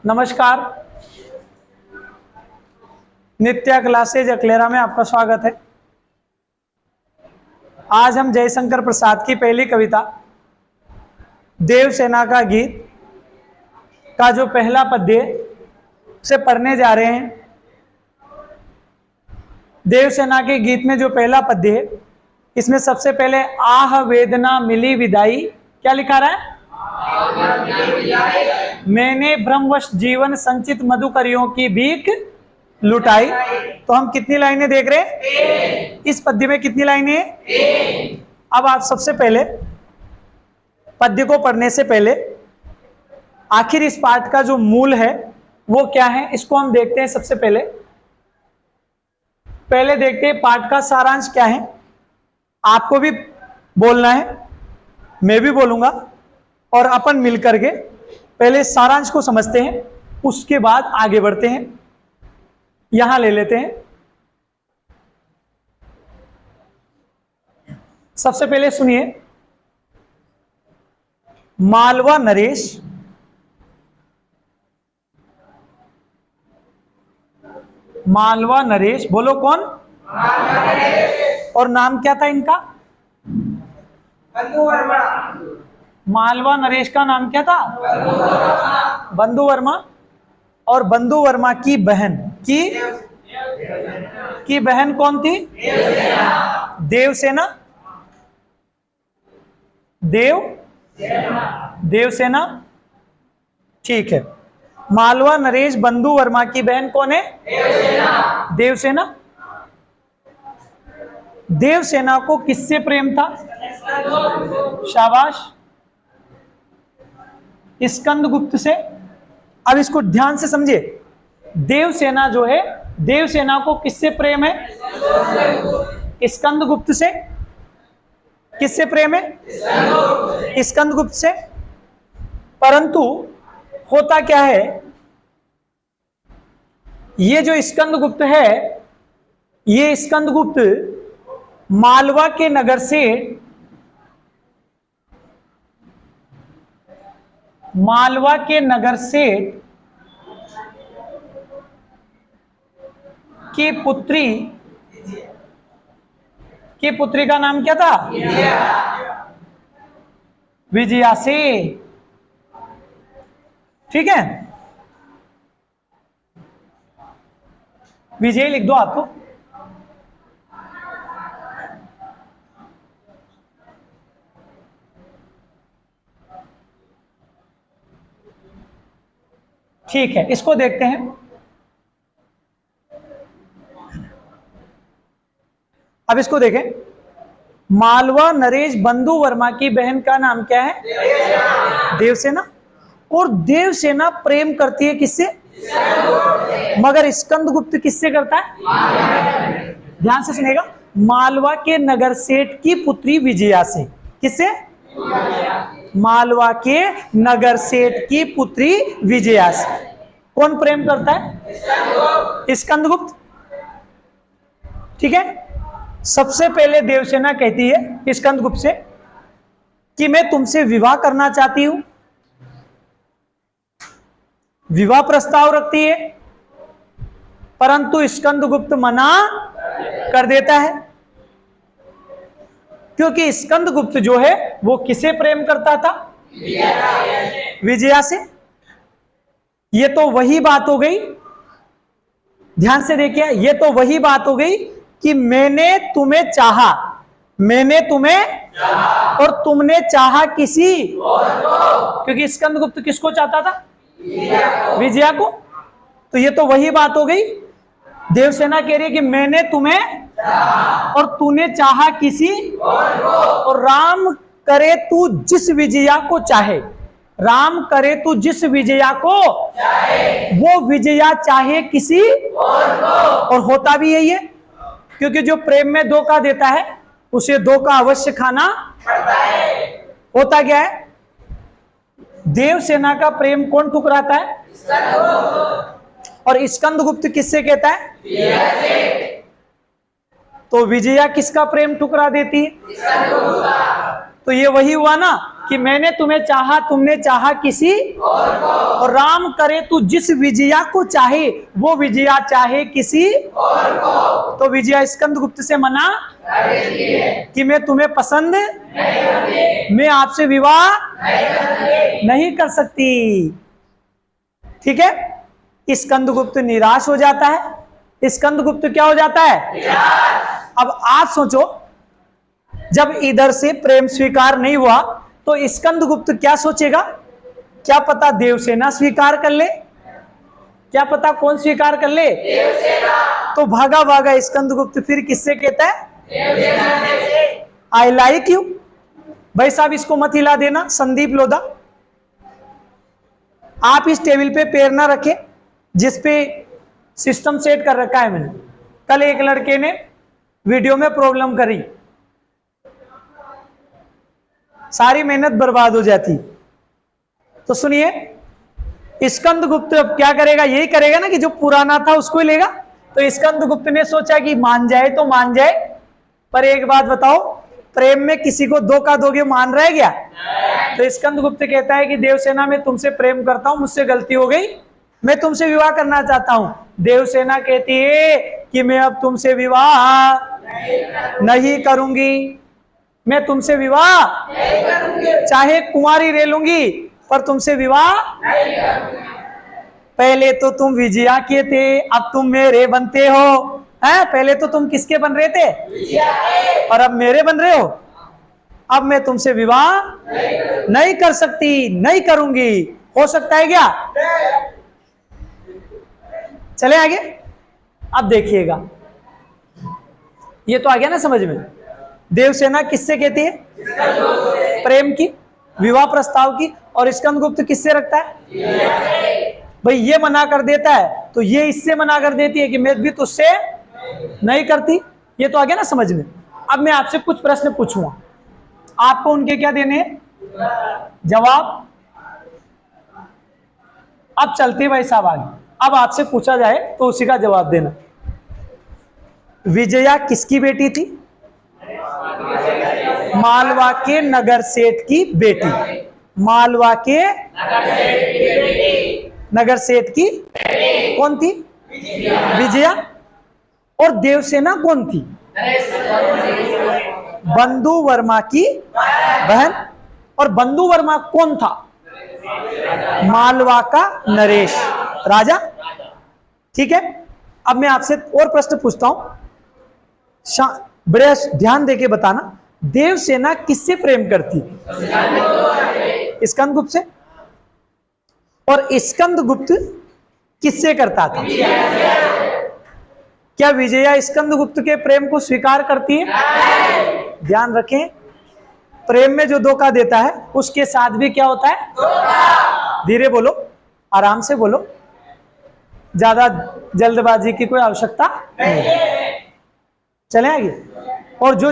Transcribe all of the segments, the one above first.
नमस्कार, नित्या क्लासेज अकलेरा में आपका स्वागत है। आज हम जयशंकर प्रसाद की पहली कविता देवसेना का गीत का जो पहला पद्य से पढ़ने जा रहे हैं। देवसेना के गीत में जो पहला पद्य है, इसमें सबसे पहले आह वेदना मिली विदाई, क्या लिखा रहा है? मैंने भ्रमवश जीवन संचित मधुकरियों की भीख लुटाई। तो हम कितनी लाइनें देख रहे हैं इस पद्य में? कितनी लाइनें हैं? अब आप सबसे पहले पद्य को पढ़ने से पहले आखिर इस पाठ का जो मूल है वो क्या है, इसको हम देखते हैं। सबसे पहले देखते हैं पाठ का सारांश क्या है। आपको भी बोलना है, मैं भी बोलूंगा, और अपन मिलकर के पहले सारांश को समझते हैं, उसके बाद आगे बढ़ते हैं। यहां ले लेते हैं। सबसे पहले सुनिए, मालवा नरेश बोलो कौन? और नाम क्या था इनका? बंधु वर्मा। मालवा नरेश का नाम क्या था? बंधु वर्मा। और बंधु वर्मा की बहन की बहन कौन थी? देवसेना। देवसेना, ठीक है। मालवा नरेश बंधु वर्मा की बहन कौन है? देवसेना। देवसेना को किससे प्रेम था? शाबाश, स्कंदगुप्त से। अब इसको ध्यान से समझिए। देवसेना जो है, देवसेना को किससे प्रेम है? स्कंदगुप्त से। किससे प्रेम है? स्कंदगुप्त से। परंतु होता क्या है, ये जो स्कंदगुप्त है, ये स्कंदगुप्त मालवा के नगर से की पुत्री का नाम क्या था? विजया से। ठीक है, विजय लिख दो आपको। ठीक है, इसको देखते हैं। अब इसको देखें, मालवा नरेश बंधु वर्मा की बहन का नाम क्या है? देवसेना। और देवसेना प्रेम करती है किससे? मगर स्कंदगुप्त किससे करता है? ध्यान से सुनेगा। मालवा के नगर सेठ की पुत्री विजया से। किससे? मालवा के नगर सेठ की पुत्री विजया से। कौन प्रेम करता है? स्कंदगुप्त। ठीक है, सबसे पहले देवसेना कहती है स्कंदगुप्त से कि मैं तुमसे विवाह करना चाहती हूं। विवाह प्रस्ताव रखती है, परंतु स्कंदगुप्त मना कर देता है, क्योंकि स्कंदगुप्त जो है वो किसे प्रेम करता था? विजया से। ये तो वही बात हो गई, ध्यान से देखिए, ये तो वही बात हो गई कि मैंने तुम्हें चाहा, और तुमने चाहा किसी और को। क्योंकि स्कंदगुप्त किसको चाहता था? विजया को। तो ये तो वही बात हो गई। देवसेना कह रही है कि मैंने तुम्हें और तूने चाहा किसी और को। और राम करे तू जिस विजया को चाहे, राम करे तू जिस विजया को चाहे, वो विजया चाहे किसी और को। और होता भी यही है, क्योंकि जो प्रेम में धोखा देता है उसे धोखा अवश्य खाना पड़ता है। होता क्या है, देवसेना का प्रेम कौन ठुकराता है? और स्कंदगुप्त किससे कहता है? तो विजया किसका प्रेम ठुकरा देती है? तो ये वही हुआ ना कि मैंने तुम्हें चाहा, तुमने चाहा किसी और राम करे तू जिस विजया को चाहे, वो विजया चाहे किसी और को। तो विजया स्कंदगुप्त से मना कि मैं तुम्हें पसंद मैं आपसे विवाह नहीं कर सकती। ठीक है, स्कंदगुप्त निराश हो जाता है। स्कंदगुप्त क्या हो जाता है? अब आप सोचो, जब इधर से प्रेम स्वीकार नहीं हुआ तो स्कंदगुप्त क्या सोचेगा? क्या पता देवसेना स्वीकार कर ले, क्या पता कौन स्वीकार कर ले? देवसेना। तो भागा भागा स्कंदगुप्त फिर किससे कहता है? देवसेना से। I like you. भाई साहब इसको मत हिला देना, संदीप लोधा। आप इस टेबल पे पैर ना रखें जिसपे सिस्टम सेट कर रखा है मैंने। कल एक लड़के ने वीडियो में प्रॉब्लम करी, सारी मेहनत बर्बाद हो जाती। तो सुनिए, स्कंदगुप्त अब क्या करेगा? यही करेगा ना कि जो पुराना था उसको ही लेगा। तो स्कंदगुप्त ने सोचा कि मान जाए तो मान जाए, पर एक बात बताओ, प्रेम में किसी को धोखा दोगे मान रहे क्या? तो स्कंदगुप्त कहता है कि देवसेना मैं तुमसे प्रेम करता हूं, मुझसे गलती हो गई, मैं तुमसे विवाह करना चाहता हूं। देवसेना कहती है कि मैं अब तुमसे विवाह नहीं करूंगी, मैं तुमसे विवाह नहीं करूंगी, चाहे कुंवारी रह लूंगी पर तुमसे विवाह नहीं करूंगी। पहले तो तुम विजया के थे, अब तुम मेरे बनते हो। हैं? पहले तो तुम किसके बन रहे थे? विजया के। और अब मेरे बन रहे हो। अब मैं तुमसे विवाह नहीं कर सकती, नहीं करूंगी। हो सकता है क्या? चले आगे। अब देखिएगा, ये तो आ गया ना समझ में। देवसेना किससे कहती है? प्रेम की, विवाह प्रस्ताव की। और स्कंदगुप्त किससे रखता है? भाई ये मना कर देता है तो ये इससे मना कर देती है कि मैं भी तुझसे नहीं करती। ये तो आ गया ना समझ में। अब मैं आपसे कुछ प्रश्न पूछूंगा, आपको उनके क्या देने हैं? जवाब। अब चलते भाई साहब आगे। अब आपसे पूछा जाए तो उसी का जवाब देना। विजया किसकी बेटी थी? मालवा के नगर सेठ की बेटी। मालवा के नगर सेठ की कौन थी? विजया। और देवसेना कौन थी? बंधु वर्मा की बहन। और बंधु वर्मा कौन था? मालवा का नरेश राजा। ठीक है, अब मैं आपसे और प्रश्न पूछता हूं, बड़े ध्यान देके बताना। देवसेना किससे प्रेम करती? स्कंदगुप्त से। और स्कंदगुप्त किससे करता था? क्या विजया स्कंदगुप्त के प्रेम को स्वीकार करती है? ध्यान रखें, प्रेम में जो धोखा देता है उसके साथ भी क्या होता है? धीरे बोलो, आराम से बोलो, ज्यादा जल्दबाजी की कोई आवश्यकता नहीं। चले आगे। और जो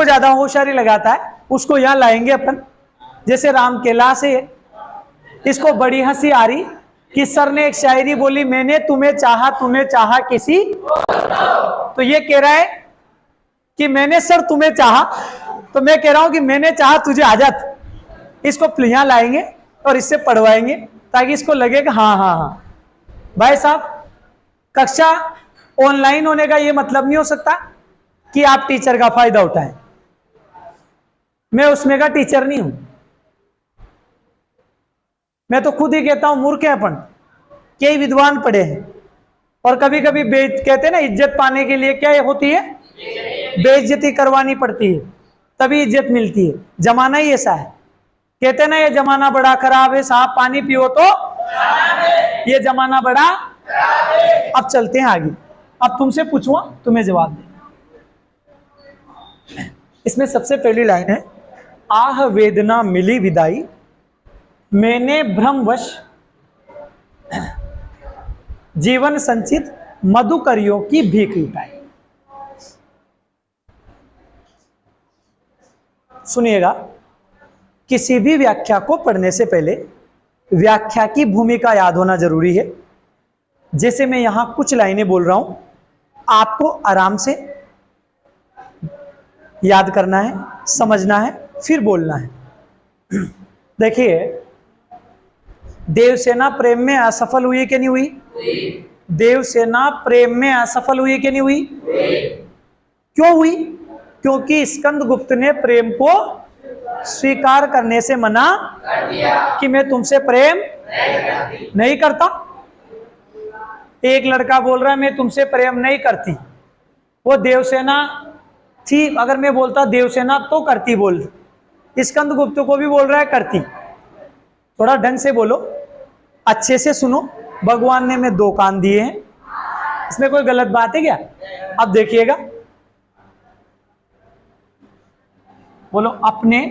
ज्यादा होशियारी लगाता है उसको यहां लाएंगे अपन। जैसे राम केला से, इसको बड़ी हंसी आ रही कि सर ने एक शायरी बोली, मैंने तुम्हें चाहा, तुम्हें चाहा किसी। तो ये कह रहा है कि मैंने सर तुम्हें चाहा, तो मैं कह रहा हूं कि मैंने चाहा तुझे आजाद। इसको यहां लाएंगे और इससे पढ़वाएंगे ताकि इसको लगे कि हाँ हाँ हाँ। भाई साहब, कक्षा ऑनलाइन होने का ये मतलब नहीं हो सकता कि आप टीचर का फायदा उठाएं। मैं उसमें का टीचर नहीं हूं। मैं तो खुद ही कहता हूं मूर्ख है अपन, कई विद्वान पढ़े हैं। और कभी कभी कहते हैं ना, इज्जत पाने के लिए क्या होती है? बेइज्जती करवानी पड़ती है, तभी इज्जत मिलती है। जमाना ही ऐसा है। कहते ना ये जमाना बड़ा खराब है, साहब पानी पियो तो ये जमाना बड़ा खराब है। अब चलते हैं आगे। अब तुमसे पूछूंगा, तुम्हें जवाब दे। इसमें सबसे पहली लाइन है, आह वेदना मिली विदाई, मैंने भ्रमवश जीवन संचित मधुकरियों की भीख लुटाई। सुनिएगा, किसी भी व्याख्या को पढ़ने से पहले व्याख्या की भूमिका याद होना जरूरी है। जैसे मैं यहां कुछ लाइनें बोल रहा हूं, आपको आराम से याद करना है, समझना है, फिर बोलना है। देखिए, देवसेना प्रेम में असफल हुई कि नहीं हुई? देवसेना प्रेम में असफल हुई कि नहीं हुई? क्यों हुई? क्योंकि स्कंदगुप्त ने प्रेम को स्वीकार करने से मना कर दिया कि मैं तुमसे प्रेम नहीं करता। एक लड़का बोल रहा है मैं तुमसे प्रेम नहीं करती, वो देवसेना थी, अगर मैं बोलता देवसेना तो करती, बोल स्कंदगुप्त को भी बोल रहा है करती। थोड़ा ढंग से बोलो, अच्छे से सुनो, भगवान ने हमें 2 कान दिए हैं, इसमें कोई गलत बात है क्या? अब देखिएगा, बोलो अपने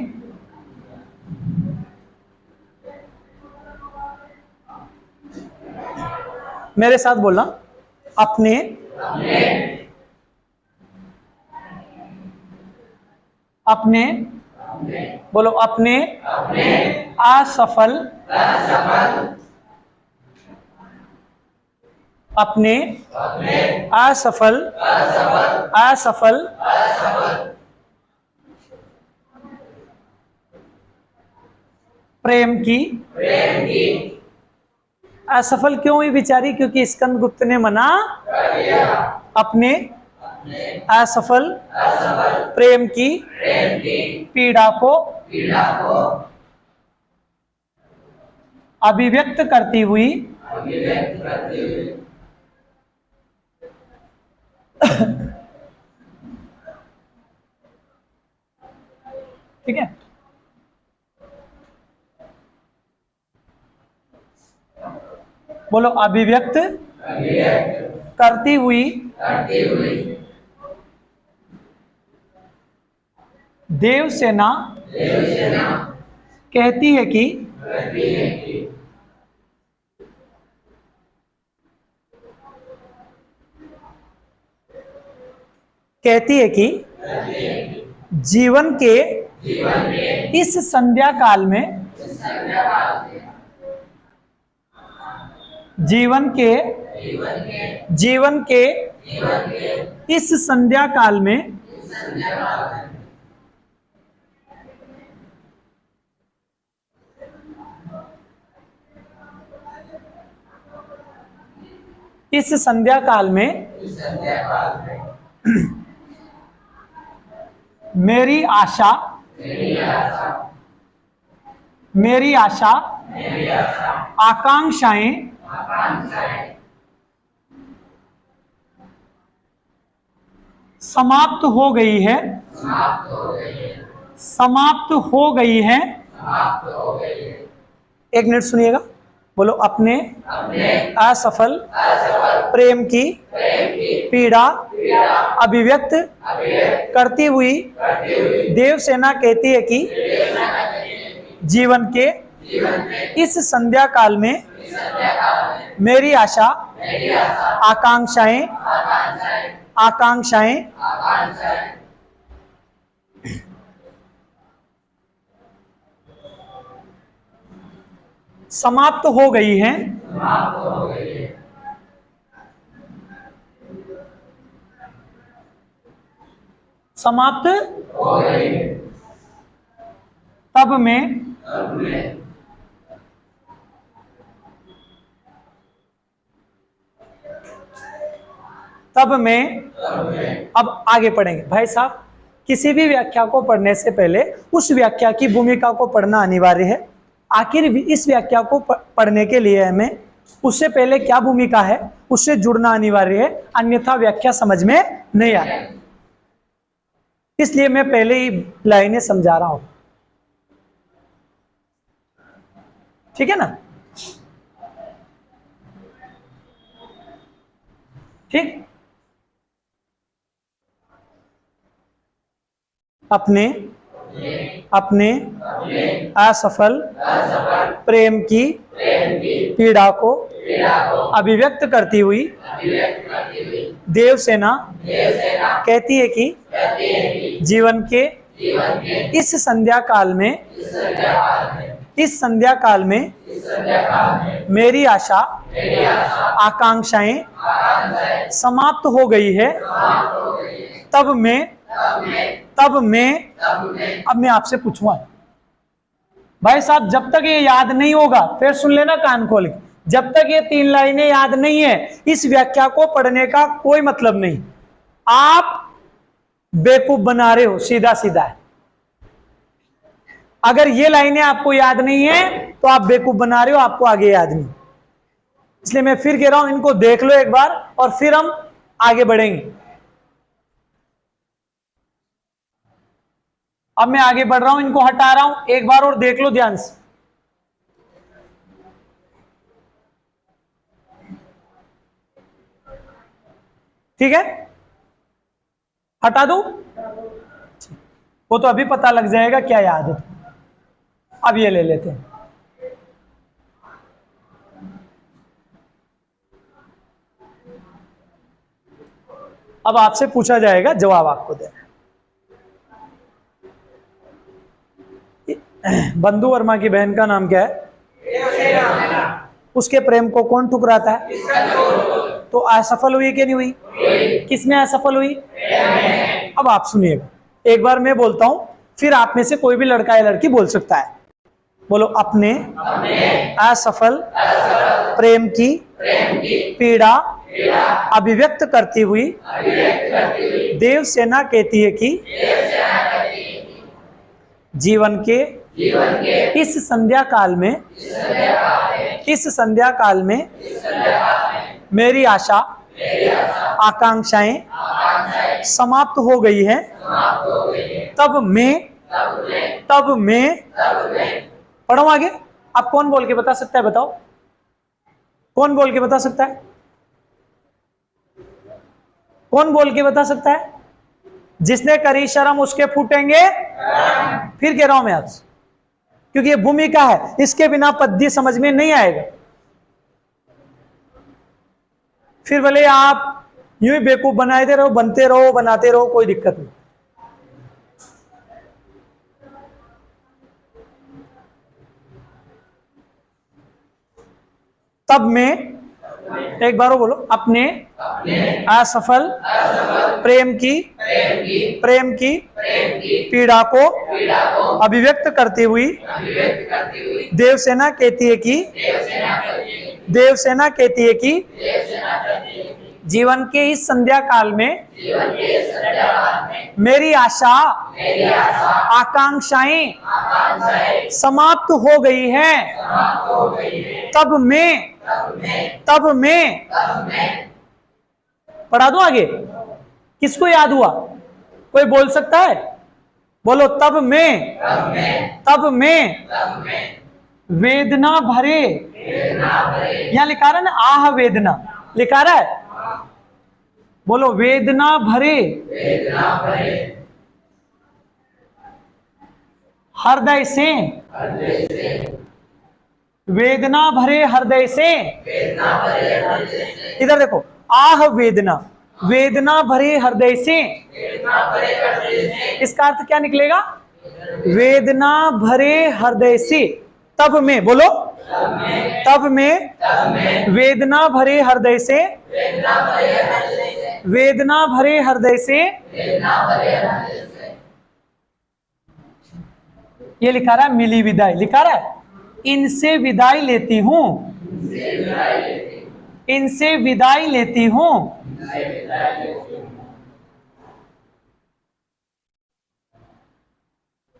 मेरे साथ बोलना, अपने अपने बोलो अपने असफल अपने असफल असफल प्रेम की असफल क्यों हुई बेचारी? क्योंकि स्कंदगुप्त ने मना कर दिया। अपने असफल प्रेम की पीड़ा को अभिव्यक्त करती हुई ठीक है, बोलो अभिव्यक्त करती हुई देवसेना कहती है कि जीवन के इस संध्या काल में जीवन के इस संध्या काल में इस संध्या काल में मेरी आशा आकांक्षाएं समाप्त हो गई है एक मिनट सुनिएगा, बोलो अपने असफल प्रेम की पीड़ा अभिव्यक्त करती हुई देवसेना कहती है कि जीवन के इस संध्या काल में मेरी आशा आकांक्षाएं समाप्त हो गई हैं समाप्त हो गई है। तब मैं अब आगे पढ़ेंगे भाई साहब। किसी भी व्याख्या को पढ़ने से पहले उस व्याख्या की भूमिका को पढ़ना अनिवार्य है। आखिर इस व्याख्या को पढ़ने के लिए हमें उससे पहले क्या भूमिका है उससे जुड़ना अनिवार्य है, अन्यथा व्याख्या समझ में नहीं आती। इसलिए मैं पहले ही लाइनें समझा रहा हूं, ठीक है ना? ठीक, अपने असफल प्रेम की पीड़ा को अभिव्यक्त करती हुई देवसेना कहती है कि जीवन के इस संध्या काल में मेरी आशा आकांक्षाएं समाप्त हो गई है। तब मैं अब मैं आपसे पूछूंगा, भाई साहब जब तक ये याद नहीं होगा, फिर सुन लेना कान खोल के, जब तक ये 3 लाइनें याद नहीं है इस व्याख्या को पढ़ने का कोई मतलब नहीं। आप बेवकूफ बना रहे हो, सीधा सीधा है। अगर ये लाइनें आपको याद नहीं है तो आप बेवकूफ बना रहे हो, आपको आगे याद नहीं। इसलिए मैं फिर कह रहा हूं, इनको देख लो एक बार और फिर हम आगे बढ़ेंगे। अब मैं आगे बढ़ रहा हूं, इनको हटा रहा हूं, एक बार और देख लो ध्यान से। ठीक है, हटा दूं? वो तो अभी पता लग जाएगा क्या याद है। अब ये ले लेते हैं। अब आपसे पूछा जाएगा, जवाब आपको देना। बंधु वर्मा की बहन का नाम क्या है? उसके प्रेम को कौन ठुकराता है? तो असफल हुई कि नहीं हुई? किसमें असफल हुई? अब आप सुनिएगा, एक बार मैं बोलता हूं, फिर आप में से कोई भी लड़का या लड़की बोल सकता है। बोलो, अपने असफल प्रेम की पीड़ा अभिव्यक्त करती हुई देवसेना कहती है कि जीवन के इस संध्या काल में मेरी आशा आकांक्षाएं समाप्त हो गई है। तब मैं पढ़ो आगे। आप कौन बोल के बता सकता है? बताओ, कौन बोल के बता सकता है? कौन बोल के बता सकता है? जिसने करी शर्म उसके फूटेंगे। फिर कह रहा हूं मैं आपसे, क्योंकि ये भूमिका है, इसके बिना पद्य समझ में नहीं आएगा। फिर भले आप यूं ही बेवकूफ बनाते रहो, बनते रहो, बनाते रहो, कोई दिक्कत नहीं। तब मैं, एक बार बोलो, अपने असफल प्रेम की पीड़ा को अभिव्यक्त करती हुई देवसेना कहती है कि जीवन के इस संध्या काल में मेरी आशा आकांक्षाएं समाप्त हो गई है। तब मैं पढ़ा दूं आगे? किसको याद हुआ? कोई बोल सकता है? बोलो, तब मैं वेदना भरे, यहां लिखा रहा है ना, आह वेदना लिखा रहा है। बोलो, वेदना भरे हृदय से, वेदना भरे हृदय से, इधर देखो, आह वेदना भरे हृदय से, इसका अर्थ क्या निकलेगा? वेदना भरे हृदय से। तब मैं, बोलो, तब मैं वेदना भरे हृदय से, वेदना भरे हृदय से, ये लिखा रहा है मिली विदाई, लिखा रहा है इनसे विदाई लेती हूं, इनसे विदाई लेती हूं।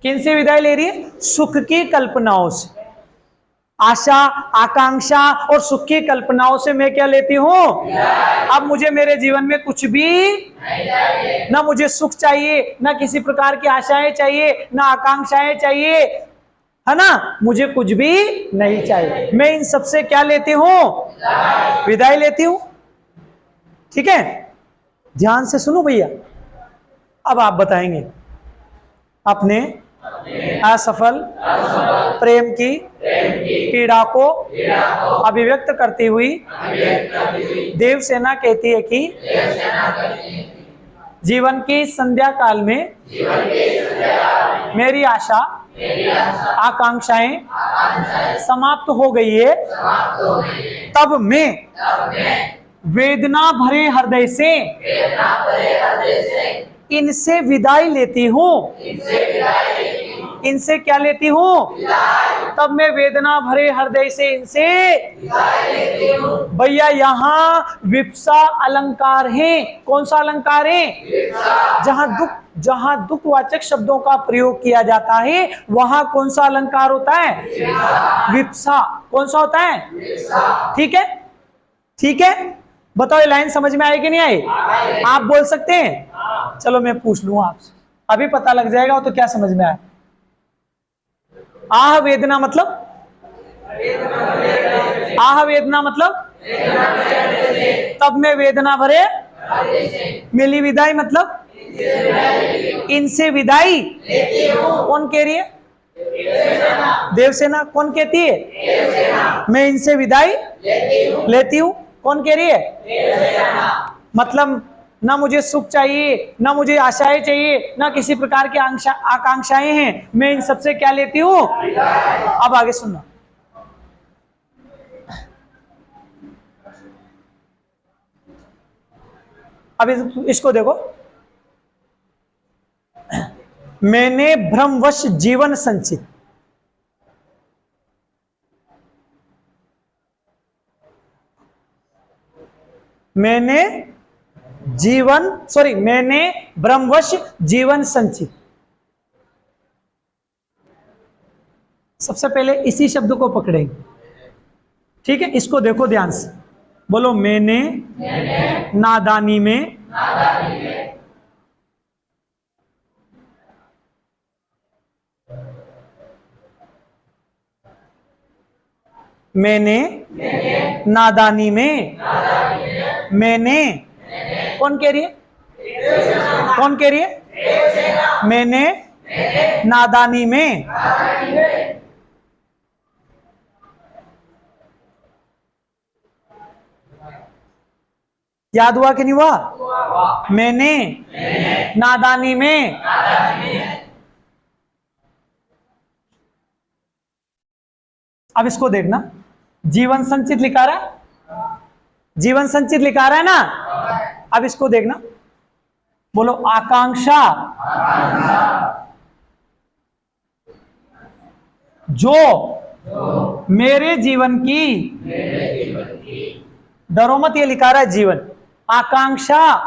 किनसे विदाई ले रही है? सुख की कल्पनाओं से। आशा आकांक्षा और सुख की कल्पनाओं से मैं क्या लेती हूं? अब मुझे मेरे जीवन में कुछ भी ना, मुझे सुख चाहिए, ना किसी प्रकार की आशाएं चाहिए, ना आकांक्षाएं चाहिए, है ना, मुझे कुछ भी नहीं चाहिए। मैं इन सबसे क्या लेती हूं? विदाई लेती हूं। ठीक है, ध्यान से सुनो भैया। अब आप बताएंगे, अपने असफल प्रेम की पीड़ा को अभिव्यक्त करती हुई देवसेना कहती है कि जीवन की संध्या काल में मेरी आशा आकांक्षाएं समाप्त हो गई है। तब मैं वेदना भरे हृदय से इनसे विदाई लेती हूं। इनसे क्या लेती हूँ? तब मैं वेदना भरे हृदय से इनसे भैया यहाँ विप्सा अलंकार है। कौन सा अलंकार है? जहां दुखवाचक शब्दों का प्रयोग किया जाता है वहां कौन सा अलंकार होता है? विप्सा। कौन सा होता है? ठीक है, ठीक है। बताओ ये लाइन समझ में आई कि नहीं आई? आप बोल सकते हैं? चलो मैं पूछ लूं आपसे, अभी पता लग जाएगा वो तो क्या समझ में आया। आह वेदना मतलब? आह वेदना मतलब? तब मैं वेदना भरे मिली विदाई मतलब? इनसे विदाई कौन कह रही है? देवसेना। कौन कहती है? मैं इनसे विदाई लेती हूं। कौन कह रही है? मतलब ना मुझे सुख चाहिए, ना मुझे आशाएं चाहिए, ना किसी प्रकार की आकांक्षाएं हैं, मैं इन सबसे क्या लेती हूं? अब आगे सुनना। अब इसको देखो, मैंने भ्रमवश जीवन संचित। मैंने भ्रमवश जीवन संचित। सबसे पहले इसी शब्द को पकड़ेंगे, ठीक है? इसको देखो ध्यान से, बोलो मैंने नादानी में नादानी में मैंने कौन कह रही है? कौन कह रही है? मैंने नादानी में याद हुआ कि नहीं हुआ? मैंने नादानी में अब इसको देखना, जीवन संचित लिखा रहा है, जीवन संचित लिखा रहा है ना। अब इसको देखना, बोलो आकांक्षा जो मेरे जीवन की, डरो मत, ये लिखा रहा है जीवन। आकांक्षा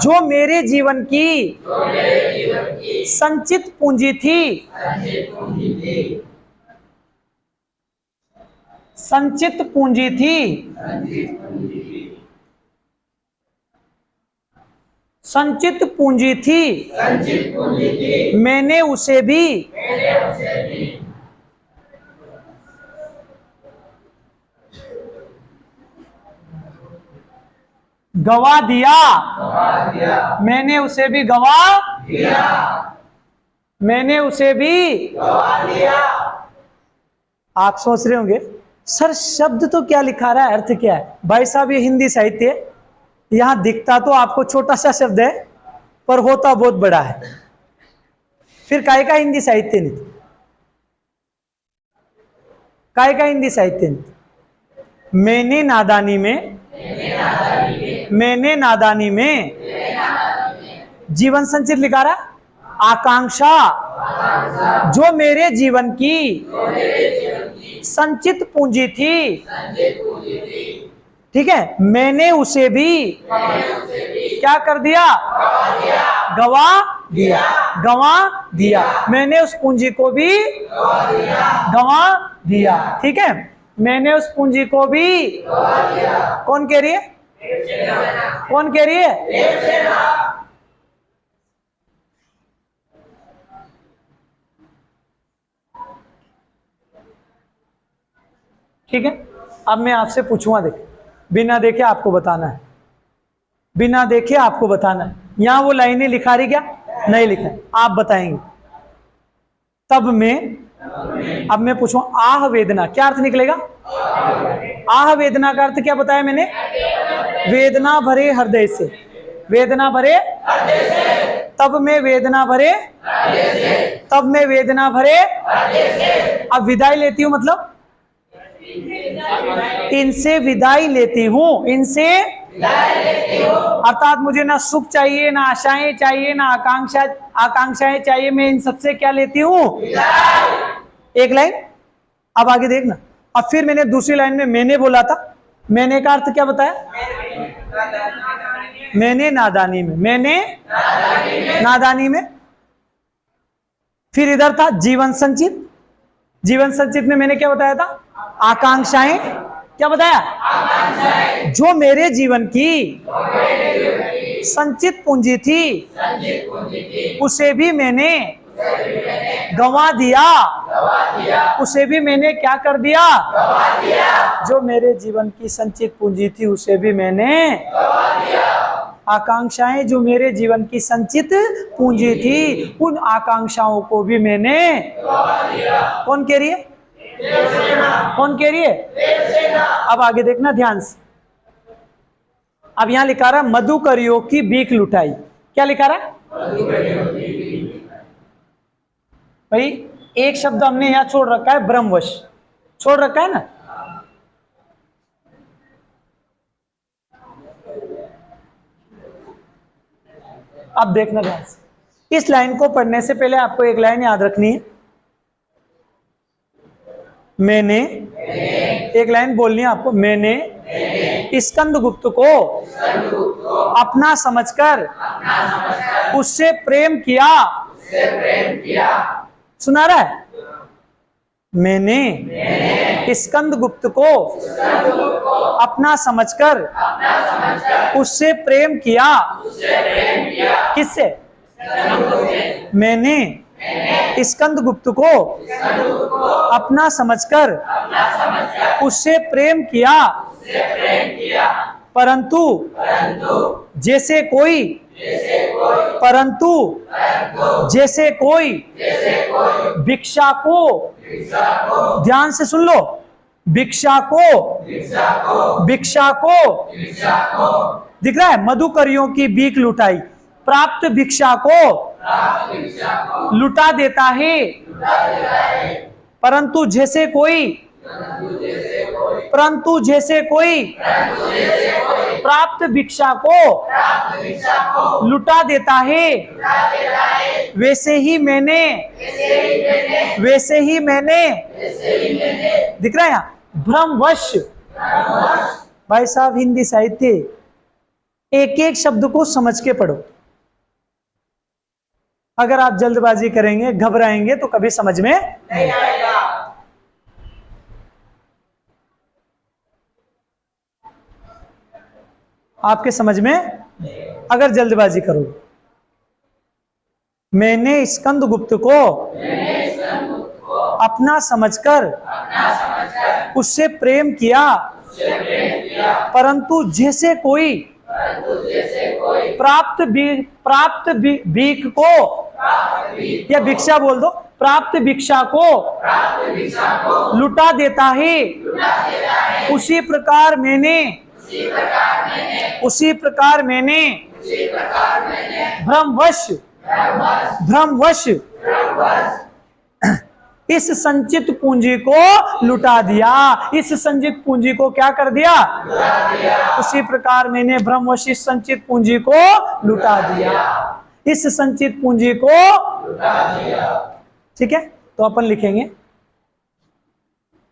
जो मेरे जीवन की संचित पूंजी थी, संचित पूंजी थी, संचित पूंजी थी, मैंने उसे भी गवा दिया। मैंने उसे भी गवा दिया। मैंने उसे भी गवा दिया। आप सोच रहे होंगे सर शब्द तो क्या लिखा रहा है, अर्थ क्या है? भाई साहब ये हिंदी साहित्य है, यहां दिखता तो आपको छोटा सा शब्द है पर होता बहुत बड़ा है। फिर काय का हिंदी साहित्य नहीं? काय का हिंदी साहित्य नहीं? मैंने नादानी में जीवन संचित लिखा रहा। आकांक्षा जो मेरे जीवन की संचित पूंजी थी, ठीक है, मैंने उसे भी क्या कर दिया? गवा दिया। गवा दिया। मैंने उस पूंजी को भी गवा दिया। ठीक है, मैंने उस पूंजी को भी कौन कह रही है? कौन कह रही है? ठीक है, अब मैं आपसे पूछूंगा, देख बिना देखे आपको बताना है, बिना देखे आपको बताना है। यहां वो लाइनें लिखा रही क्या? नहीं लिखा है, आप बताएंगे। तब मैं, अब मैं पूछूं आह वेदना क्या अर्थ निकलेगा? आह वेदना का अर्थ क्या बताया मैंने? वेदना भरे हृदय से। वेदना भरे हृदय से। तब मैं वेदना भरे हृदय से। तब मैं वेदना भरे हृदय से। अब विदाई लेती हूं मतलब इनसे विदाई लेती हूं। इनसे अर्थात मुझे ना सुख चाहिए, ना आशाएं चाहिए, ना आकांक्षाएं चाहिए, मैं इन सबसे क्या लेती हूं? एक लाइन। अब आगे देखना। अब फिर मैंने दूसरी लाइन में मैंने बोला था, मैंने का अर्थ क्या बताया? मैंने नादानी में, मैंने नादानी में। फिर इधर था जीवन संचित, जीवन संचित में मैंने क्या बताया था? आकांक्षाएं। क्या बताया? जो मेरे जीवन की संचित पूंजी थी उसे भी मैंने गंवा दिया, उसे भी मैंने क्या कर दिया? जो मेरे जीवन की संचित पूंजी थी उसे भी मैंने, आकांक्षाएं जो मेरे जीवन की संचित पूंजी थी उन आकांक्षाओं को भी मैंने, कौन कह रही है? कौन कह रही है? अब आगे देखना ध्यान से। अब यहां लिखा रहा मधुकरियों की बीक लुटाई। क्या लिखा रहा है भाई? एक शब्द हमने यहां छोड़ रखा है, ब्रह्मवश। छोड़ रखा है ना? अब देखना ध्यान से। इस लाइन को पढ़ने से पहले आपको एक लाइन याद रखनी है। मैंने, एक लाइन बोलनी है आपको, मैंने स्कंदगुप्त को अपना समझकर उससे प्रेम किया। सुना रहा है? मैंने स्कंदगुप्त को अपना समझकर उससे प्रेम किया। किससे? मैंने स्कंदगुप्त को अपना समझकर उससे प्रेम किया, परंतु जैसे कोई, परंतु जैसे कोई भिक्षा को, ध्यान से सुन लो, भिक्षा को, भिक्षा को, दिख रहा है? मधुकरियों की बीक लुटाई, प्राप्त भिक्षा को लुटा देता है, परंतु जैसे कोई, परंतु जैसे कोई प्राप्त भिक्षा को लुटा देता है, वैसे ही मैंने, वैसे ही मैंने, दिख रहा है यहाँ? भ्रमवश। भाई साहब हिंदी साहित्य एक एक शब्द को समझ के पढ़ो। अगर आप जल्दबाजी करेंगे, घबराएंगे तो कभी समझ में नहीं आएगा। आपके समझ में अगर जल्दबाजी करोगे। मैंने स्कंदगुप्त को अपना समझकर उससे प्रेम किया, परंतु जैसे कोई प्राप्त भीख को, या भिक्षा बोल दो, प्राप्त भिक्षा को लुटा देता है, उसी प्रकार मैंने, उसी प्रकार मैंने भ्रमवश, भ्रमवश इस संचित पूंजी को लुटा दिया। इस संचित पूंजी को क्या कर दिया? उसी प्रकार मैंने भ्रमवश इस संचित पूंजी को लुटा दिया, इस संचित पूंजी को लुटा दिया। ठीक है, तो अपन लिखेंगे,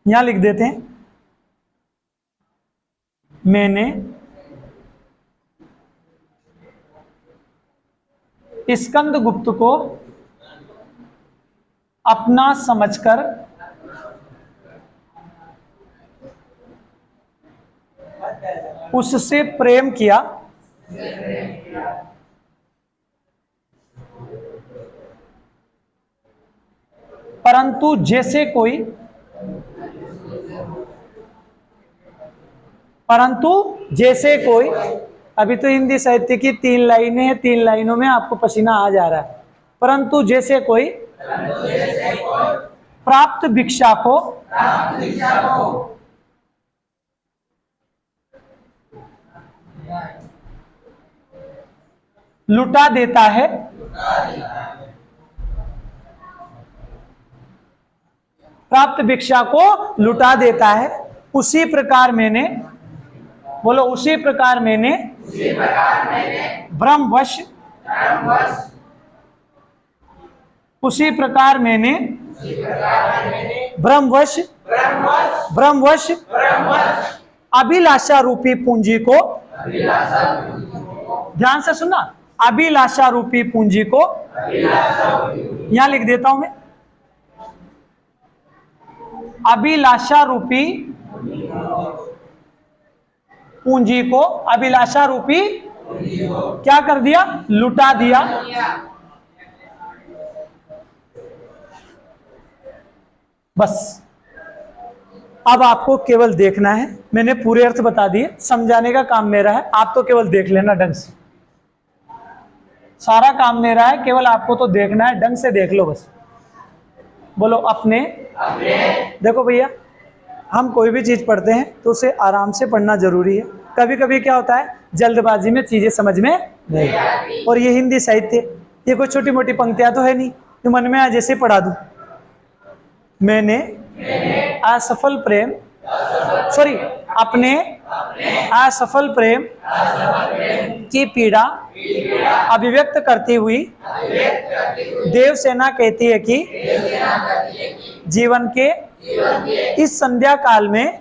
यहां लिख देते हैं, मैंने स्कंदगुप्त को अपना समझकर उससे प्रेम किया, परंतु जैसे कोई, परंतु जैसे कोई, अभी तो हिंदी साहित्य की 3 लाइनें हैं, 3 लाइनों में आपको पसीना आ जा रहा है। परंतु जैसे कोई प्राप्त भिक्षा को लुटा देता है, प्राप्त भिक्षा को लुटा देता है, उसी प्रकार मैंने बोलो उसी प्रकार मैंने ब्रह्मवश उसी प्रकार मैंने ब्रह्मवश अभिलाषा रूपी पूंजी को, ध्यान से सुनना, अभिलाषा रूपी पूंजी को यहां लिख देता हूं मैं, अभिलाषा रूपी पूंजी को, अभिलाषा रूपी क्या कर दिया, लुटा दिया। बस अब आपको केवल देखना है, मैंने पूरे अर्थ बता दिए, समझाने का काम मेरा है, आप तो केवल देख लेना ढंग से, सारा काम मेरा है, केवल आपको तो देखना है, ढंग से देख लो बस। बोलो अपने देखो भैया, हम कोई भी चीज पढ़ते हैं तो उसे आराम से पढ़ना जरूरी है। कभी कभी क्या होता है, जल्दबाजी में चीजें समझ में नहीं, और ये हिंदी साहित्य, ये कोई छोटी मोटी पंक्तियां तो है नहीं, तो मन में आज जैसे पढ़ा दूं, मैंने असफल प्रेम अपने असफल प्रेम की पीड़ा अभिव्यक्त करती हुई देवसेना कहती है कि जीवन के इस संध्या काल में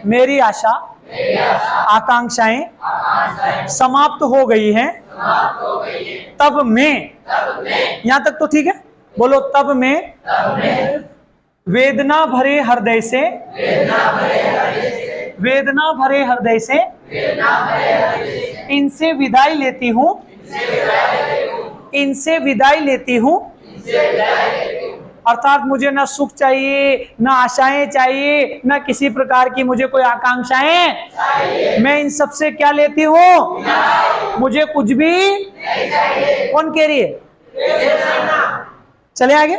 मेरी आशा आकांक्षाएं समाप्त हो गई हैं। तब मैं, यहां तक तो ठीक है, बोलो तब मैं वेदना भरे हृदय से इनसे विदाई लेती हूं, अर्थात मुझे ना सुख चाहिए, ना आशाएं चाहिए, ना किसी प्रकार की मुझे कोई आकांक्षाएं, मैं इन सब से क्या लेती हूं, मुझे कुछ भी कौन कह रही है, चले आगे,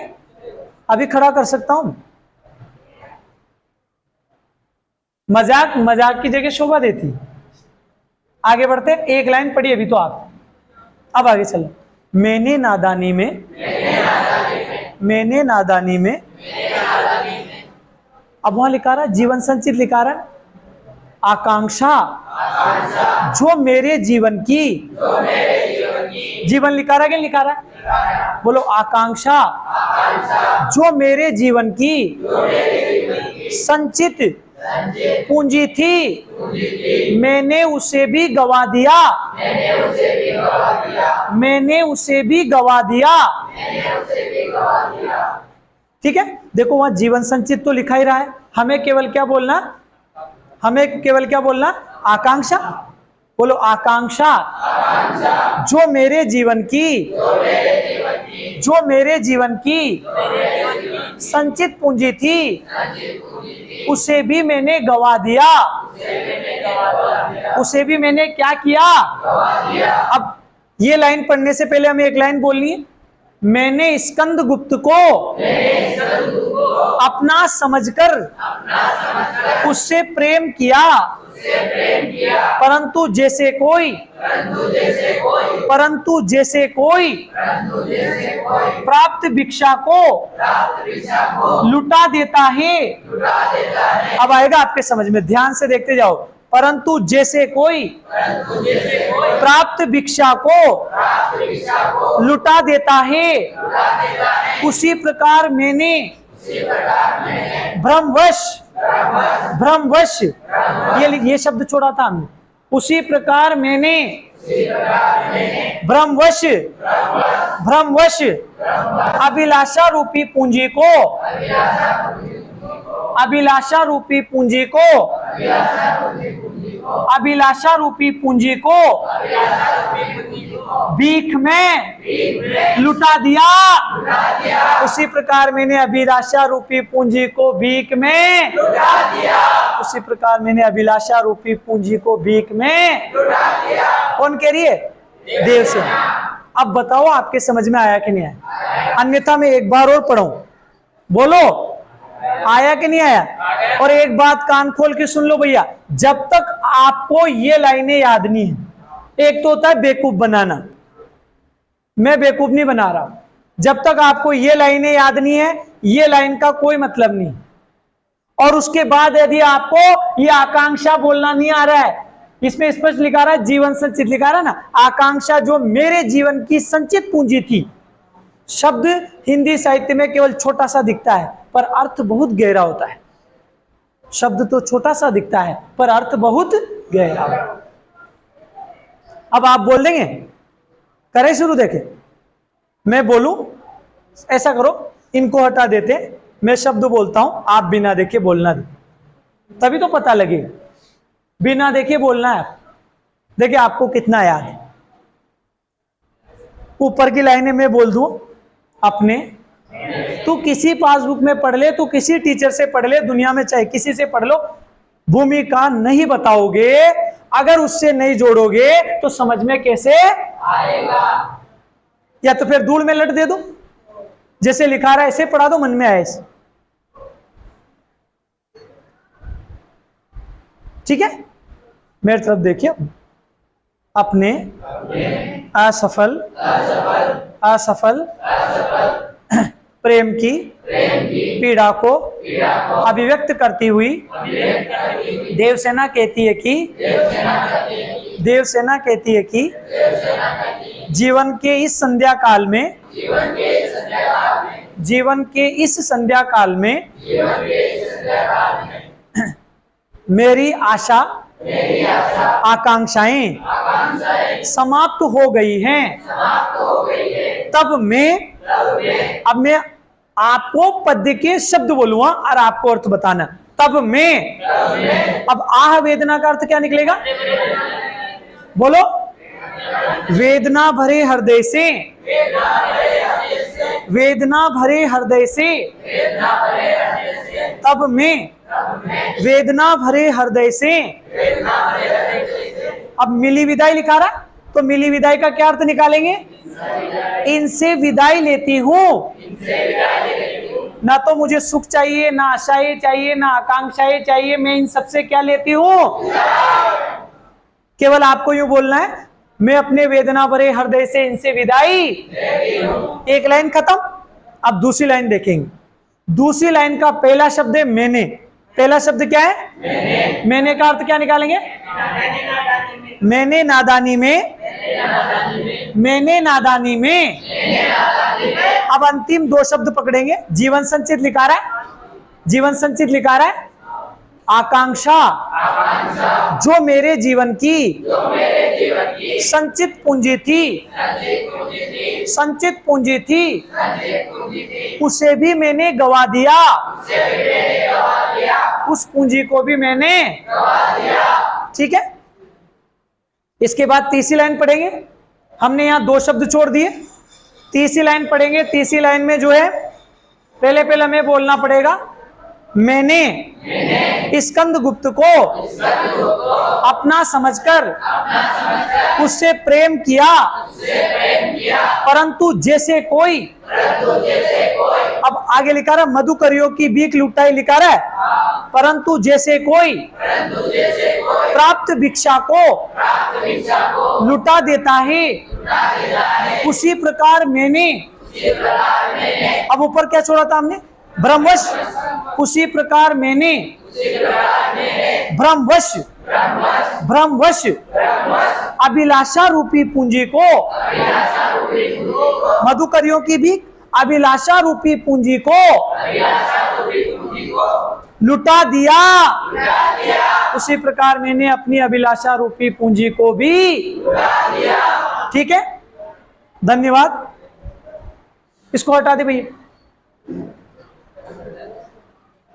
अभी खड़ा कर सकता हूं, मजाक की जगह शोभा देती। आगे बढ़ते, एक लाइन पढ़ी अभी तो आप, अब आगे चलो। मैंने नादानी में अब वहां लिखा रहा, जीवन संचित लिखा रहा, आकांक्षा जो मेरे जीवन की, जीवन लिखा रहा, क्या लिखा रहा, बोलो आकांक्षा जो मेरे जीवन की संचित पूंजी थी, मैंने उसे भी गवा दिया, ठीक है। देखो वहां जीवन संचित तो लिखा ही रहा है, हमें केवल क्या बोलना, आकांक्षा, बोलो आकांक्षा जो मेरे जीवन की संचित पूंजी थी, उसे भी मैंने गवा दिया, उसे भी मैंने क्या किया। अब ये लाइन पढ़ने से पहले हमें एक लाइन बोलनी है, मैंने स्कंदगुप्त को अपना समझकर उससे प्रेम किया, परंतु जैसे कोई प्राप्त भिक्षा को लुटा देता है। अब आएगा आपके समझ में, ध्यान से देखते जाओ। परंतु जैसे कोई प्राप्त भिक्षा को लुटा देता है, उसी प्रकार मैंने भ्रमवश ये शब्द छोड़ा था हमने, उसी प्रकार मैंने भ्रमवश अभिलाषा रूपी पूंजी को भीख में लुटा दिया। उसी प्रकार मैंने अभिलाषा रूपी पूंजी को भीख में लुटा दिया। उसी प्रकार मैंने अभिलाषा रूपी पूंजी को भीख में लुटा दिया। कौन कह रही है? देवसेना। अब बताओ आपके समझ में आया कि नहीं आया? अन्यथा मैं एक बार और पढ़ूं, बोलो आया कि नहीं आया? और एक बात कान खोल के सुन लो भैया, जब तक आपको ये लाइनें याद नहीं है, एक तो होता है बेवकूफ बनाना, मैं बेवकूफ नहीं बना रहा, जब तक आपको ये लाइनें याद नहीं है, ये लाइन का कोई मतलब नहीं। और उसके बाद यदि आपको ये आकांक्षा बोलना नहीं आ रहा है, इसमें स्पष्ट लिखा रहा है जीवन संचित लिखा रहा है ना, आकांक्षा जो मेरे जीवन की संचित पूंजी थी। शब्द हिंदी साहित्य में केवल छोटा सा दिखता है पर अर्थ बहुत गहरा होता है। शब्द तो छोटा सा दिखता है पर अर्थ बहुत गहरा होता है। अब आप बोल देंगे, करें शुरू? देखें, मैं बोलूं, ऐसा करो, इनको हटा देते, मैं शब्द बोलता हूं, आप बिना देखे बोलना, तभी तो पता लगेगा। बिना देखे बोलना है। देखिए आपको कितना याद है। ऊपर की लाइनें मैं बोल दूं अपने, तू किसी पासबुक में पढ़ ले, तू किसी टीचर से पढ़ ले, दुनिया में चाहे किसी से पढ़ लो, भूमिका नहीं बताओगे, अगर उससे नहीं जोड़ोगे तो समझ में कैसे आएगा? या तो फिर धूल में लट दे दो, जैसे लिखा रहा है ऐसे पढ़ा दो, मन में आए ऐसे। ठीक है, मेरी तरफ देखिए। अपने असफल प्रेम की पीड़ा को अभिव्यक्त करती हुई देवसेना कहती है कि जीवन के इस संध्या काल में मेरी आशा आकांक्षाएं समाप्त हो गई हैं। तब मैं आपको पद्य के शब्द बोलूंगा और आपको अर्थ बताना। तब मैं, अब आह वेदना का अर्थ क्या निकलेगा? बोलो, वेदना भरे हृदय से, वेदना भरे हृदय से, तब मैं वेदना भरे हृदय से। अब मिली विदाई लिखा रहा, तो मिली विदाई का क्या अर्थ निकालेंगे? इनसे विदाई लेती हूं। ना तो मुझे सुख चाहिए, ना आशाएं चाहिए, ना आकांक्षाएं चाहिए, मैं इन सबसे क्या लेती हूं? केवल आपको यूं बोलना है, मैं अपने वेदना भरे हृदय से इनसे विदाई। एक लाइन खत्म। अब दूसरी लाइन देखेंगे। दूसरी लाइन का पहला शब्द है मैंने। पहला शब्द क्या है? मैंने का अर्थ क्या निकालेंगे? मैंने नादानी में, मैंने नादानी में। अब अंतिम दो शब्द पकड़ेंगे। जीवन संचित लिखा रहा है, जीवन संचित लिखा रहा है आकांक्षा जो मेरे जीवन की संचित पूंजी थी, संचित पूंजी थी, उसे भी मैंने गवा दिया, उस पूंजी को भी मैंने गवा दिया। ठीक है, इसके बाद तीसरी लाइन पढ़ेंगे। हमने यहां दो शब्द छोड़ दिए, तीसरी लाइन पढ़ेंगे। तीसरी लाइन में जो है पहले हमें बोलना पड़ेगा, मैंने स्कंदगुप्त को अपना समझकर उससे प्रेम किया, परंतु जैसे कोई, अब आगे लिखा रहा मधुकरियों की बीक लुटाई लिखा रहा है, परंतु जैसे कोई प्राप्त भिक्षा को लुटा देता है, उसी प्रकार मैंने, अब ऊपर क्या छोड़ा था हमने? ब्रह्मवश। उसी प्रकार मैंने ब्रह्मवश अभिलाषा रूपी पूंजी को, मधुकरियों की भी अभिलाषा रूपी पूंजी को लुटा दिया, उसी प्रकार मैंने अपनी अभिलाषा रूपी पूंजी को भी लुटा दिया। ठीक है, धन्यवाद। इसको हटा दे भैया।